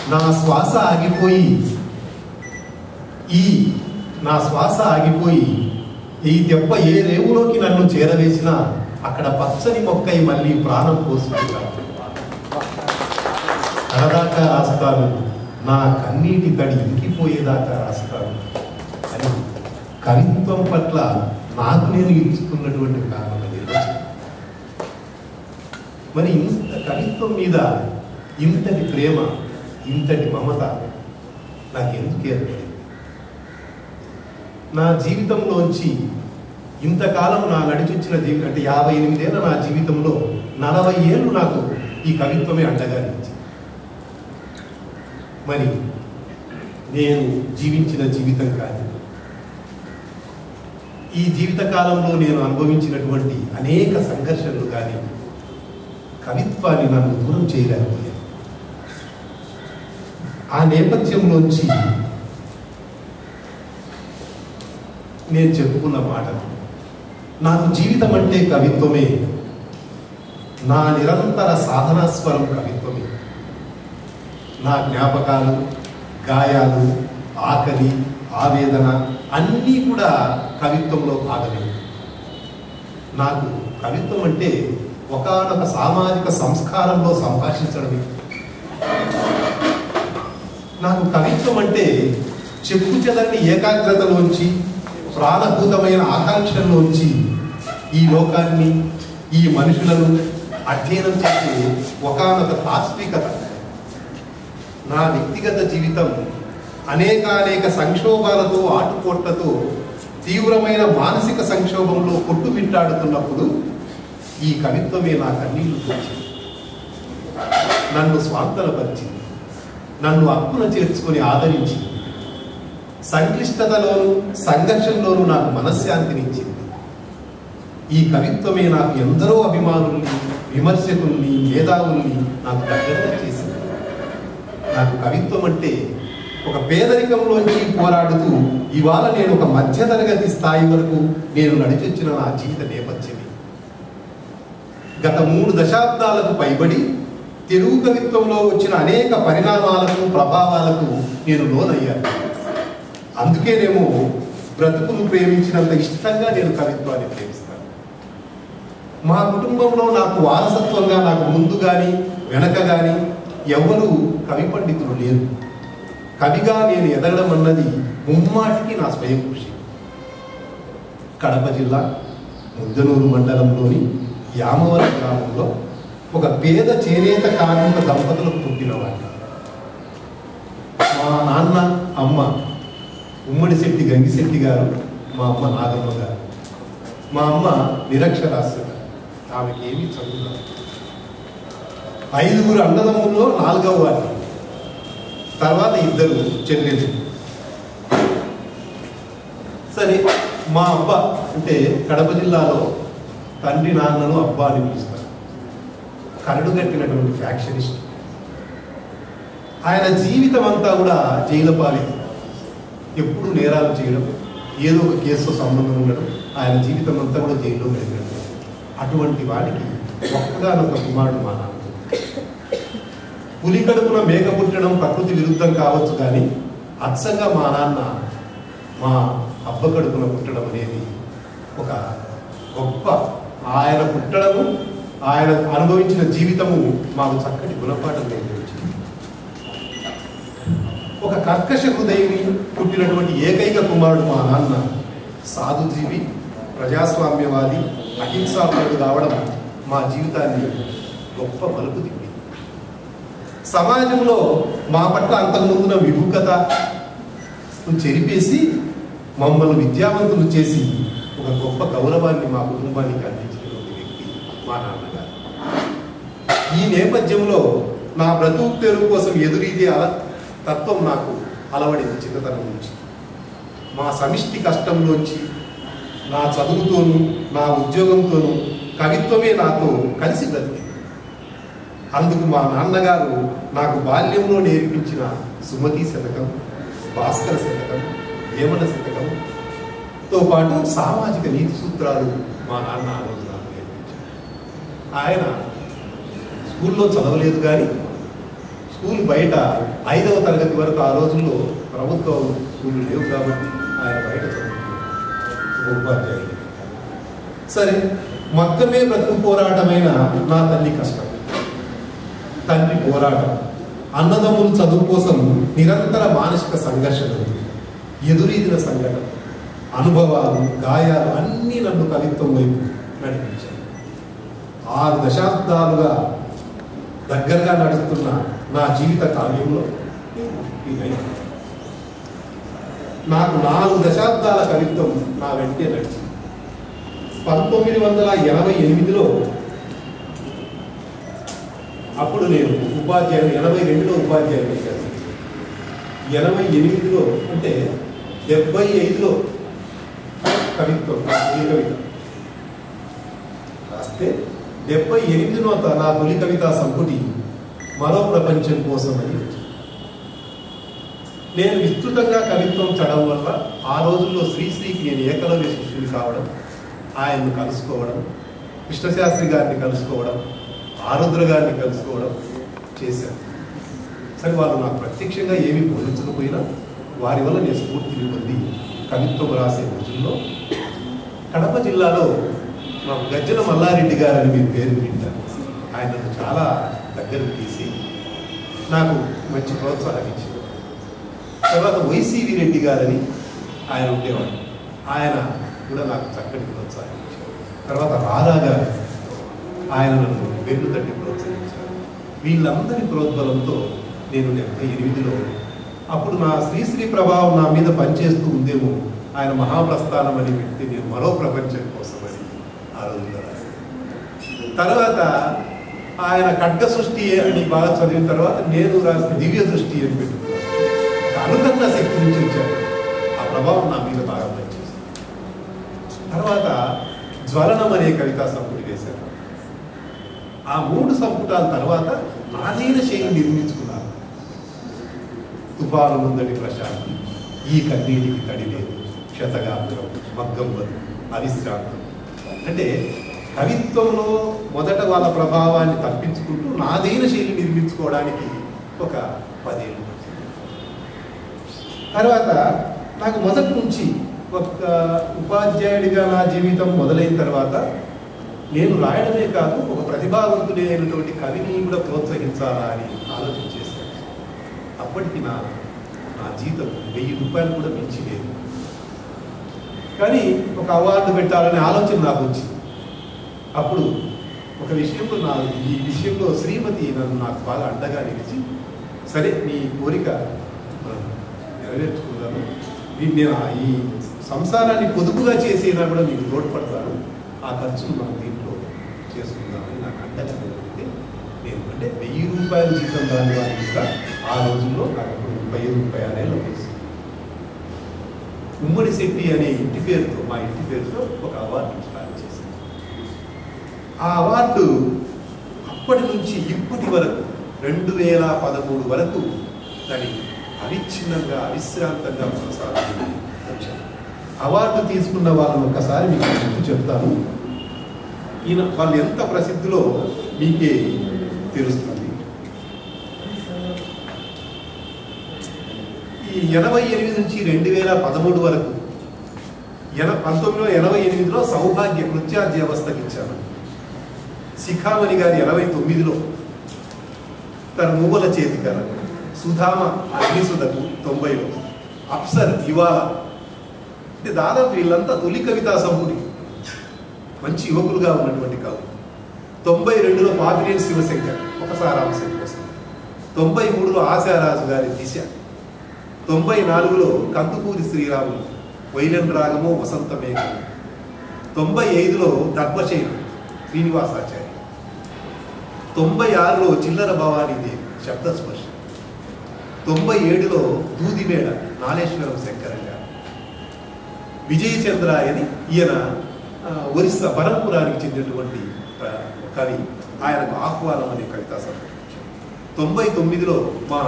నా శ్వాస ఆగిపోయి ఈ దెబ్బ ఏ రేవులోకి నన్ను చేరవేసినా అక్కడ పచ్చని మొక్కై మళ్ళీ ప్రాణం పోసుకుంటాను. కడదాకా రాస్తాను, నా కన్నీటి తడి ఇంకిపోయేదాకా రాస్తాను అని కవిత్వం పట్ల నాకు నేను ఇచ్చుకున్నటువంటి కారణం నిర్వచనం. మరి ఇంత కవిత్వం మీద ఇంతటి ప్రేమ, ఇంతటి మమత నాకు ఎందుకు ఏర్పడింది? నా జీవితంలోంచి ఇంతకాలం నా నడిచొచ్చిన జీవితం అంటే 58 ఏళ్ళ నా జీవితంలో 40 ఏళ్ళు నాకు ఈ కవిత్వమే అండగా నిలిచింది. మరి నేను జీవించిన జీవితం కానీ, ఈ జీవిత కాలంలో నేను అనుభవించినటువంటి అనేక సంఘర్షణలు కానీ కవిత్వాన్ని నన్ను దూరం చేయలేకపోయాను. ఆ నేపథ్యంలోంచి నేను చెప్పుకున్న మాట, నాకు జీవితం అంటే కవిత్వమే, నా నిరంతర సాధనాస్వరం కవిత్వమే. నా జ్ఞాపకాలు, గాయాలు, ఆకలి, ఆవేదన అన్నీ కూడా కవిత్వంలో భాగమే. నాకు కవిత్వం అంటే ఒకానొక సామాజిక సంస్కారంలో సంభాషించడమే. నాకు కవిత్వం అంటే చెప్పు చెదరని ఏకాగ్రతలోంచి, ప్రాణభూతమైన ఆకాంక్షల్లోంచి ఈ లోకాన్ని, ఈ మనుషులను అధ్యయనం చేసే ఒకానొక తాత్వికత. నా వ్యక్తిగత జీవితం అనేక సంక్షోభాలతో, ఆటుపోట్లతో, తీవ్రమైన మానసిక సంక్షోభంలో కొట్టుమిట్టాడుతున్నప్పుడు ఈ కవిత్వమే నా కన్నీళ్లు తెచ్చింది, నన్ను స్వాంతనపరిచింది, నన్ను హక్కున చేర్చుకొని ఆదరించింది. సంక్లిష్టతలోను, సంఘర్షంలోనూ నాకు మనశ్శాంతినిచ్చింది. ఈ కవిత్వమే నాకు ఎందరో అభిమానుల్ని, విమర్శకుల్ని, మేధావుల్ని నాకు దగ్గరగా చేసింది. నాకు కవిత్వం అంటే ఒక పేదరికంలోంచి పోరాడుతూ ఇవాళ నేను ఒక మధ్యతరగతి స్థాయి వరకు నేను నడిచొచ్చిన నా జీవిత నేపథ్యమే. గత 3 దశాబ్దాలకు పైబడి తెలుగు కవిత్వంలో వచ్చిన అనేక పరిణామాలకు, ప్రభావాలకు నేను లోనయ్యాను. అందుకేనేమో బ్రతుకును ప్రేమించినంత ఇష్టంగా నేను కవిత్వాన్ని ప్రేమిస్తాను. మా కుటుంబంలో నాకు వారసత్వంగా, నాకు ముందు కానీ వెనక కానీ ఎవరు కవి పండితులు లేరు. కవిగా నేను ఎదగడం అన్నది ముమ్మాటికి నా స్వయం కృషి. కడప జిల్లా ముద్దనూరు మండలంలోని యామవరం గ్రామంలో ఒక పేద చేనేత కార్మిక దంపతులకు పుట్టినవాడిని. మా నాన్న, అమ్మ ఉమ్మడి శెట్టి గంగిశెట్టి గారు, మా అమ్మ నాగమ్మ గారు. మా అమ్మ నిరక్షరాస్యత, ఆమెకి ఏమీ చదువు. 5 అన్నదమ్ముల్లో 4వ వాడిని. తర్వాత 2 చెల్లెలు. సరే, మా అబ్బ అంటే కడప జిల్లాలో తండ్రి నాన్నను అబ్బా అని పిలుస్తారు. కరడు కట్టినటువంటి ఫ్యాక్షనిస్ట్. ఆయన జీవితం అంతా కూడా జైలు పాలే. ఎప్పుడు నేరాలు చేయడం, ఏదో ఒక కేసుతో సంబంధం ఉండడం, ఆయన జీవితం అంతా కూడా జైల్లో గడిపడం. అటువంటి వాడికి ఒక్కగానొక కుమారుడు మా నాన్న. పులి కడుపున మేక పుట్టడం ప్రకృతి విరుద్ధం కావచ్చు, కానీ అచ్చంగా మా నాన్న మా అబ్బ కడుపున పుట్టడం అనేది ఒక గొప్ప, ఆయన పుట్టడము, ఆయన అనుభవించిన జీవితము మాకు చక్కటి గుణపాఠం నేర్పించింది. ఒక కర్కశ హృదయని పుట్టినటువంటి ఏకైక కుమారుడు మా నాన్న సాధుజీవి, ప్రజాస్వామ్యవాది, అహింసాపరుడు కావడం మా జీవితాన్ని గొప్ప మలుపు తిప్పింది. సమాజంలో మా పట్ల అంతకుముందున విముఖత చెరిపేసి మమ్మల్ని విద్యావంతులు చేసి ఒక గొప్ప గౌరవాన్ని మా కుటుంబానికి అందించినటువంటి వ్యక్తి మా నాన్నగారు. ఈ నేపథ్యంలో నా బ్రతుకు తెరువు కోసం ఎదురీదే తత్వం నాకు అలవడింది చిన్నతనం నుంచి. మా సమిష్టి కష్టంలోంచి, నా చదువుతోనూ, నా ఉద్యోగంతోనూ కవిత్వమే నాతో కలిసి బ్రతికింది. అందుకు మా నాన్నగారు నాకు బాల్యంలో నేర్పించిన సుమతి శతకం, భాస్కర శతకం, వేమన శతకంతో పాటు సామాజిక నీతి సూత్రాలు మా నాన్న ఆ రోజు నాకు నేర్పించారు. ఆయన స్కూల్లో చదవలేదు, కానీ స్కూల్ బయట 5వ తరగతి వరకు ఆ రోజుల్లో ప్రభుత్వ స్కూళ్ళు లేవు కాబట్టి ఆయన బయట చదువుకున్నాడు ఉపాధ్యాయుడు. సరే, మొత్తమే బ్రతుకు పోరాటమైన నా తల్లి కష్టం, తండ్రి పోరాటం, అన్నదమ్ముల చదువు కోసం నిరంతర మానసిక సంఘర్షణలు, ఎదురీదిన సంఘటన, అనుభవాలు, గాయాలు అన్నీ నన్ను కవిత్వం వైపు నడిపించాయి. 6 దశాబ్దాలుగా దగ్గరగా నడుస్తున్న నా జీవిత కావ్యంలో నాకు 4 దశాబ్దాల కవిత్వం నా వెంటే నడిచింది. 1988లో అప్పుడు నేను ఉపాధ్యాయుడు, 82లో ఉపాధ్యాయుడు అయ్యాను. 88లో అంటే 75లో కవిత్వం కవిత రాస్తే 78లో నా తొలి కవితా సంపుటి మరో ప్రపంచం కోసం అని. నేను విస్తృతంగా కవిత్వం చదవడం వల్ల ఆ రోజుల్లో శ్రీశ్రీకి నేను ఏకలవ్య శిష్యుని కావడం, ఆయన్ను కలుసుకోవడం, కృష్ణశాస్త్రి గారిని కలుసుకోవడం, ఆరుద్ర గారిని కలుసుకోవడం చేశాను. సరే, వాళ్ళు నాకు ప్రత్యక్షంగా ఏమీ బోధించకపోయినా వారి వల్ల నేను స్ఫూర్తిని పొంది కవిత్వం రాసే రోజుల్లో కడప జిల్లాలో మా గజ్జల మల్లారెడ్డి గారని మీరు పేరు వింటారు. ఆయనను చాలా దగ్గరకు తీసి నాకు మంచి ప్రోత్సాహం ఇచ్చారు. తర్వాత వైసీవి రెడ్డి గారని ఆయన ఉండేవాడు, ఆయన కూడా నాకు చక్కటి ప్రోత్సాహం ఇచ్చారు. తర్వాత రాధా గారు, ఆయన నన్ను వెన్ను తట్టి ప్రోత్సహించారు. వీళ్ళందరి ప్రోద్బలంతో నేను 78లో అప్పుడు నా శ్రీశ్రీ ప్రభావం నా మీద పనిచేస్తూ ఉందేమో, ఆయన మహాప్రస్థానం అని పెడితే నేను మరో ప్రపంచం కోసం అని ఆ రోజుల్లో రాశాను. తర్వాత ఆయన ఖడ్గ సృష్టి అని బాగా చదివిన తర్వాత నేను రాసిన దివ్య దృష్టి అని పెట్టుకున్నాను. అనుకరణ శక్తి నుంచి వచ్చాను, ఆ ప్రభావం నా మీద బాగా పనిచేస్తుంది. తర్వాత జ్వలనం అనే కవితా సంపుటి వేశాను. ఆ 3 సంపుటాల తర్వాత నాదైన శైలి నిర్మించుకున్నాను. తుఫాను ముందటి ప్రశాంతి, ఈ కన్నీటికి తడి లేదు, క్షతగాత్రం, మగ్గం బతుకు, అవిశ్రాంతం. అంటే కవిత్వంలో మొదట వాళ్ళ ప్రభావాన్ని తప్పించుకుంటూ నాదైన శైలి నిర్మించుకోవడానికి ఒక 10 ఏళ్ళు. తర్వాత నాకు మొదటి నుంచి ఒక ఉపాధ్యాయుడిగా నా జీవితం మొదలైన తర్వాత నేను రాయడమే కాదు, ఒక ప్రతిభావంతుడైనటువంటి కవిని కూడా ప్రోత్సహించాలా అని ఆలోచన చేశాను. అప్పటికి నా జీతం 1000 రూపాయలు కూడా మించి లేదు. కానీ ఒక అవార్డు పెట్టాలనే ఆలోచన నాకు వచ్చింది. అప్పుడు ఒక విషయంలో ఈ విషయంలో శ్రీమతి నన్ను నాకు బాగా అండగా నిలిచి, సరే నీ కోరిక నెరవేర్చుకుందాము, నేను ఈ సంసారాన్ని పొదుపుగా చేసేనా కూడా నీకు తోడ్పడతాను, ఆ ఖర్చును మనం దీంట్లో చేసుకుందామని నాకు అండగా నిలబడితే నేను అంటే 1000 రూపాయల జీతం రాని వారికి కూడా ఆ రోజుల్లో నాకు 1000 రూపాయలు వేసి ఉమ్మడి శెట్టి అనే ఇంటి పేరుతో, మా ఇంటి పేరుతో ఒక అవార్డు స్టార్ట్ చేశాను. ఆ అవార్డు అప్పటి నుంచి ఇప్పటి వరకు 2013 వరకు దాని అవిచ్ఛిన్నంగా అవిశ్రాంతంగా కొనసాగుతుంది. అవార్డు తీసుకున్న వాళ్ళని ఒక్కసారి మీకు గుర్తు చెప్తాను. వాళ్ళు ఎంత ప్రసిద్ధిలో మీకే తెలుస్తుంది. ఈ 88 నుంచి 2013 వరకు 1988లో సౌభాగ్య కృత్యార్థి వ్యవస్థకి ఇచ్చాను. శిఖామణి గారి 89లో తన మువ్వల చేతికర, సుధామ అగ్నిసుధకు 90లో, అప్సర్ ఇవాళ. అంటే దాదాపు వీళ్ళంతా తొలి కవితా సంపుటి, మంచి యువకులుగా ఉన్నటువంటి కవులు. 92లో పాపినేని శివశంకర్ ఒకసారి అంశం కోసం, 93లో ఆశారాజు గారి దిశ, 94లో కందుకూరి శ్రీరాములు వైలెన్ రాగము వసంత మేఘం, 95లో దర్భశైలు శ్రీనివాసాచార్య, 96లో చిల్లర భవానీదేవి శబ్దస్పర్శ, 97లో దూదిమేడ నాలేశ్వరం శంకరంగా, విజయచంద్రాయని ఈయన ఒరిస్సా బరంపురానికి చెందినటువంటి కవి, ఆయనకు ఆహ్వానం అనే కవితా సమర్పించారు. 99లో మా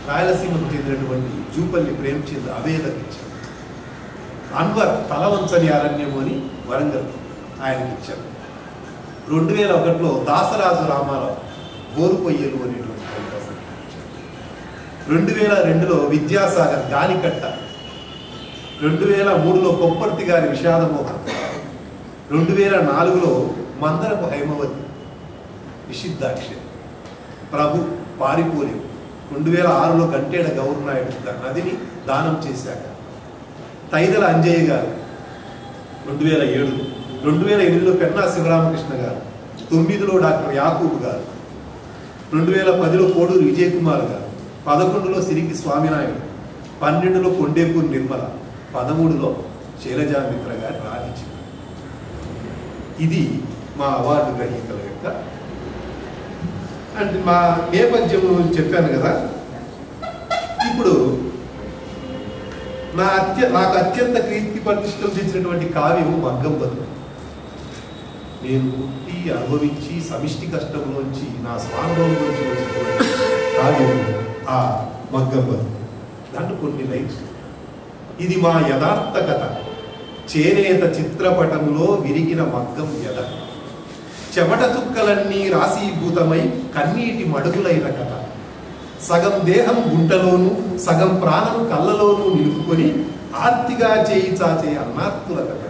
రాయలసీమకు చెందినటువంటి జూపల్లి ప్రేమచంద్ర అవేదకి ఇచ్చారు. అన్వర్ తలవంచని అరణ్యం అని వరంగల్ ఆయనకి ఇచ్చారు. 2001లో దాసరాజు రామారావు గోరుకొయ్యలు అనేటువంటి కవితా సమర్పించారు. 2002లో విద్యాసాగర్ గాలికట్ట, 2003లో కొప్పర్తి గారి విషాదమోహం, 2004లో మందరపు హైమవతి నిషిద్ధాక్ష, ప్రభు పారిపోలేవు, 2006లో గంటేడ గౌరనాయుడు నదిని దానం చేశాక, తైదల అంజయ్య గారు 2007, 2008లో పెన్నా శివరామకృష్ణ గారు, 2009లో డాక్టర్ యాకూబ్ గారు, 2010లో కోడూరు విజయ్ కుమార్ గారు, 2011లో సిరికి స్వామినాయుడు, 2012లో కొండేపూర్ నిర్మల, 2013లో శైలజామిత్ర గారి రాధించి. ఇది మా అవార్డు గ్రహీతల యొక్క అంటే మా నేపథ్యం చెప్పాను కదా. ఇప్పుడు నాకు అత్యంత కీర్తి ప్రతిష్టలు తెచ్చినటువంటి కావ్యము మగ్గం బతుకు. నేను పుట్టి అనుభవించి సమిష్టి కష్టంలోంచి నా స్వానుభవంలోంచి వచ్చినటువంటి కావ్యము ఆ మగ్గం బతుకు. దాంట్లో కొన్ని లైన్స్. ఇది మా యథార్థ కథ, చేనేత చిత్రపటంలో విరిగిన మగ్గం ఎద, చెమట చుక్కలన్నీ రాశీభూతమై కన్నీటి మడుగులైన కథ, సగం దేహం గుంటలోను సగం ప్రాణం కళ్ళలోనూ నిలుపుకొని ఆర్తిగా చేయి చాచే అన్నార్తుల కథ,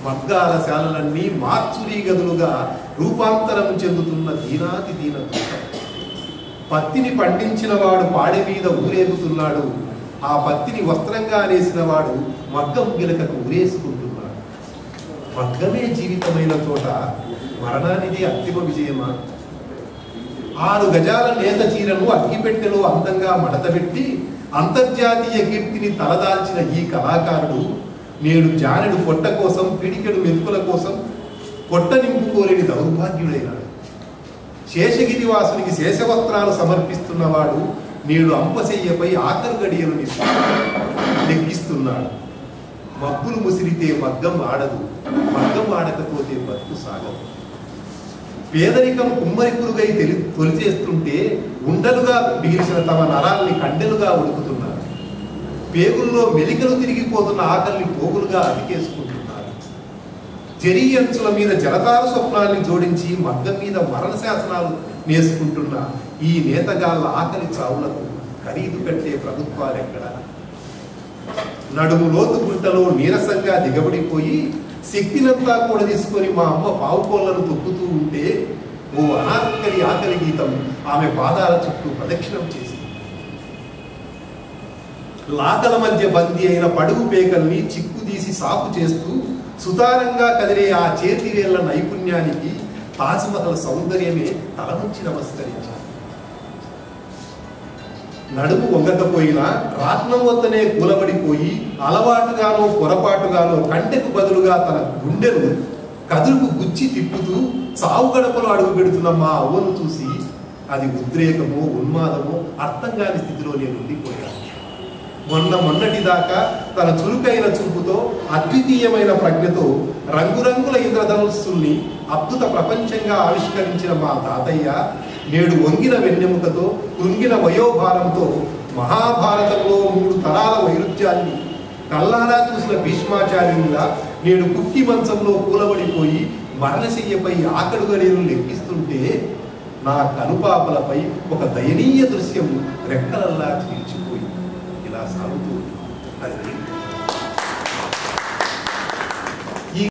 మగ్గాల శాలలన్నీ మార్చురీ గదులుగా రూపాంతరం చెందుతున్న దీనాతి దీన దూత, పత్తిని పండించిన వాడు పాడె మీద ఊరేగుతున్నాడు, ఆ పత్తిని వస్త్రంగా అనేసిన వాడు మగ్గం గిలకకు ఊరేసుకుంటున్నాడు. మగ్గమే జీవితమైన చోట మరణానిది అంతిమ విజయమా? 6 గజాల నేత చీరను అగ్గిపెట్టెలో అందంగా మడతబెట్టి అంతర్జాతీయ కీర్తిని తలదాల్చిన ఈ కళాకారుడు నేడు జానెడు పొట్ట కోసం, పిడికెడు మెతుకుల కోసం పొట్ట నింపుకోలేని దౌర్భాగ్యుడైనాడు. శేషగిరివాసునికి శేషవస్త్రాలు సమర్పిస్తున్నవాడు నేడు అంపశయ్యపై ఆఖరు గడియలు లెక్కిస్తున్నాడు. మబ్బులు ముసిరితే మగ్గం ఆడదు, మగ్గం ఆడకపోతే బతుకు సాగదు. పేదరికం కుమ్మరి పురుగై తొలిచేస్తుంటే ఉండలుగా మిగిల్చిన తమ నరాల్ని కండెలుగా ఉడుకుతున్నారు. పేగుల్లో మెలికలు తిరిగిపోతున్న ఆకలిని పోగులుగా అతికేసుకుంటున్నారు. జరీ అంచుల మీద జలతారు స్వప్నాల్ని జోడించి మగ్గం మీద మరణ శాసనాలు నేసుకుంటున్న ఈ నేతగాళ్ల ఆకలి చావులకు ఖరీదు కట్టే ప్రభుత్వాలు ఎక్కడ? నడుము లోతు గుంటలో నీరసంగా దిగబడిపోయి శక్తినంతా కూడా తీసుకొని మా అమ్మ పావుకోళ్లను తొక్కుతూ ఉంటే ఓ అనార్కలి ఆకలి గీతం ఆమె పాదాల చుట్టూ ప్రదక్షిణం చేసి, లాకల మధ్య బందీ అయిన పడుగు పేకల్ని చిక్కుదీసి సాకు చేస్తూ సుతారంగా కదిలే ఆ చేతివేళ్ల నైపుణ్యానికి తాజ్మహల్ సౌందర్యమే తలముంచి నమస్కరించారు. నడుము వంగకపోయినా రాట్నం వద్దనే కూలబడిపోయి అలవాటుగానో పొరపాటుగానో కంటెకు బదులుగా తన గుండెను కదులుకు గుచ్చి తిప్పుతూ చావు గడపలో అడుగు పెడుతున్న మా అవ్వను చూసి అది ఉద్రేకమో ఉన్మాదమో అర్థం కాని స్థితిలో నేను ఉండిపోయాను. మొన్నటి దాకా తన చురుకైన చూపుతో అద్వితీయమైన ప్రజ్ఞతో రంగురంగుల ఇంద్రధనుస్సుల్ని అద్భుత ప్రపంచంగా ఆవిష్కరించిన మా తాతయ్య నేడు వంగిన వెన్నెముకతో కృంగిన వయోభారంతో మహాభారతంలో 3 తరాల వైరుధ్యాన్ని కల్లారా చూసిన భీష్మాచార్యునిలా నేడు కుక్కి మంచంలో కూలబడిపోయి మరణశయ్యపై ఆకడుగడేలు లెక్కిస్తుంటే నా కనుపాపలపై ఒక దయనీయ దృశ్యం రెక్కలల్లా చీల్చిపోయి ఇలా సాగుతూ అది